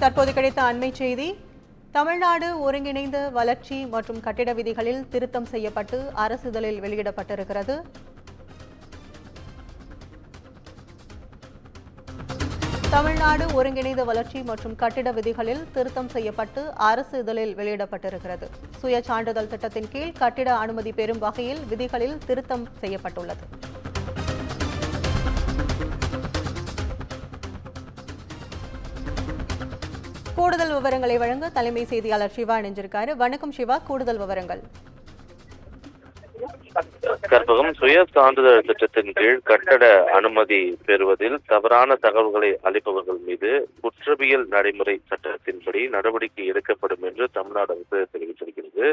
தற்போது கிடைத்த அண்மை செய்தி. தமிழ்நாடு ஒருங்கிணைந்த வளர்ச்சி மற்றும் கட்டிட விதிகளில் திருத்தம் செய்யப்பட்டு அரசிதழில் வெளியிடப்பட்டிருக்கிறது. தமிழ்நாடு ஒருங்கிணைந்த வளர்ச்சி மற்றும் கட்டிட விதிகளில் திருத்தம் செய்யப்பட்டு அரசு இதழில் வெளியிடப்பட்டிருக்கிறது. சுய சான்றிதழ் திட்டத்தின் கீழ் கட்டிட அனுமதி பெறும் வகையில் விதிகளில் திருத்தம் செய்யப்பட்டுள்ளது. கூடுதல் விவரங்களை வழங்க தலைமை செய்தியாளர் சிவா இணைஞ்சிருக்காரு. வணக்கம் சிவா, கூடுதல் விவரங்கள். கற்பகம், சுய சான்றிதழ் திட்டத்தின் கீழ் கட்டட அனுமதி பெறுவதில் தவறான தகவல்களை அளிப்பவர்கள் மீது குற்றவியல் நடைமுறை சட்டத்தின்படி நடவடிக்கை எடுக்கப்படும் என்று தமிழ்நாடு அரசு தெரிவித்திருக்கிறது.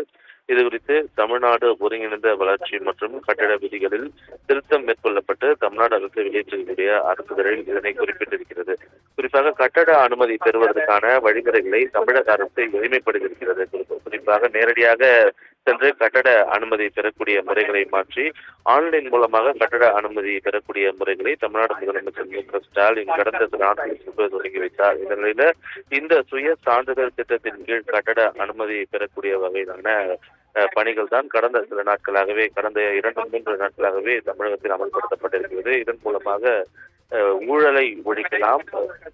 இதுகுறித்து தமிழ்நாடு ஒருங்கிணைந்த வளர்ச்சி மற்றும் கட்டட விதிகளில் திருத்தம் மேற்கொள்ளப்பட்டு தமிழ்நாடு அரசு வெளியிட்டிருக்கக்கூடிய அரசிதழில் இதனை குறிப்பிட்டிருக்கிறது. குறிப்பாக கட்டட அனுமதி பெறுவதற்கான வழிமுறைகளை தமிழக அரசு எளிமைப்படுத்தியிருக்கிறது. குறிப்பாக நேரடியாக சென்று கட்டட அனுமதி பெறக்கூடிய முறைகளை மாற்றி ஆன்லைன் மூலமாக கட்டட அனுமதி பெறக்கூடிய முறைகளை தமிழ்நாடு முதலமைச்சர் மு.க. ஸ்டாலின் கடந்த சில நாட்களுக்கு தொடங்கி வைத்தார். இந்த நிலையில இந்த சுய சான்றிதழ் திட்டத்தின் கீழ் கட்டட அனுமதி பெறக்கூடிய வகையிலான பணிகள் தான் கடந்த சில நாட்களாகவே, கடந்த 2-3 நாட்களாகவே தமிழகத்தில் அமல்படுத்தப்பட்டிருக்கிறது. இதன் மூலமாக ஊழலை ஒழிக்கலாம்,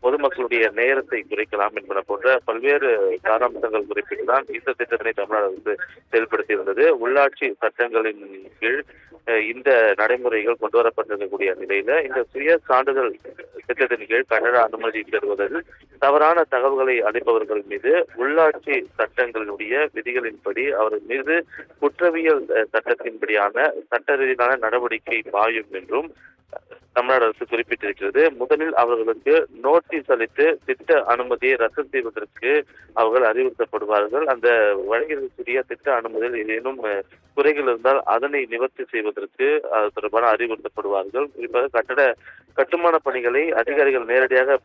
பொதுமக்களுடைய நேரத்தை குறைக்கலாம் என்பன போன்ற பல்வேறு சாராம்சங்கள் குறிப்பிட்டுதான் இந்த திட்டத்தினை தமிழ்நாடு அரசு செயல்படுத்தியிருந்தது. உள்ளாட்சி சட்டங்களின் கீழ் இந்த நடைமுறைகள் கொண்டு வரப்பட்டிருக்கக்கூடிய நிலையில இந்த சுய சான்றிதழ் திட்டத்தின் கீழ் கட்டட அனுமதி பெறுவதில் தவறான தகவல்களை அளிப்பவர்கள் மீது உள்ளாட்சி சட்டங்களுடைய விதிகளின்படி அவர்கள் மீது குற்றவியல் சட்டத்தின்படியான சட்ட ரீதியான நடவடிக்கை பாயும் என்றும் தமிழ்நாடு அரசு குறிப்பிட்டிருக்கிறது. முதலில் அவர்களுக்கு நோட்டீஸ் அளித்து திட்ட அனுமதியை ரத்து செய்வதற்கு அவர்கள் அறிவுறுத்தப்படுவார்கள். அந்த வழங்கியிருக்கக்கூடிய திட்ட அனுமதியில் ஏதேனும் குறைகள் இருந்தால் அதனை நிவர்த்தி செய்வதற்கு அது தொடர்பான அறிவுறுத்தப்படுவார்கள். குறிப்பாக கட்டுமான பணிகளை அதிகாரிகள் நேரடியாக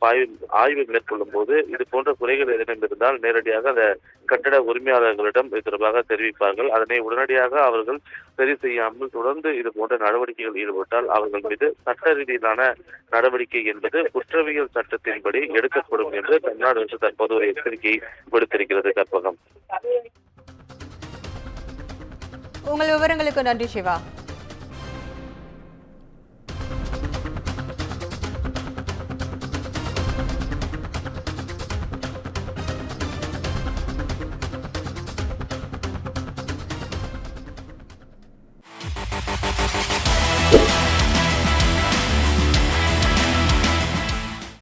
ஆய்வு மேற்கொள்ளும் போது இது போன்ற குறைகள் ஏதேனும் இருந்தால் நேரடியாக அந்த கட்டட உரிமையாளர்களிடம் இது தொடர்பாக தெரிவிப்பார்கள். அதனை உடனடியாக அவர்கள் சரி செய்யாமல் தொடர்ந்து இது போன்ற நடவடிக்கைகள் ஈடுபட்டால் அவர்கள் மீது சட்ட ரீதியிலான நடவடிக்கை என்பது குற்றவியல் சட்டத்தின்படி எடுக்கப்படும் என்று தமிழ்நாடு அரசு தற்போது ஒரு எச்சரிக்கையை விடுத்திருக்கிறது. கற்பகம், உங்கள் விவரங்களுக்கு நன்றி சிவா.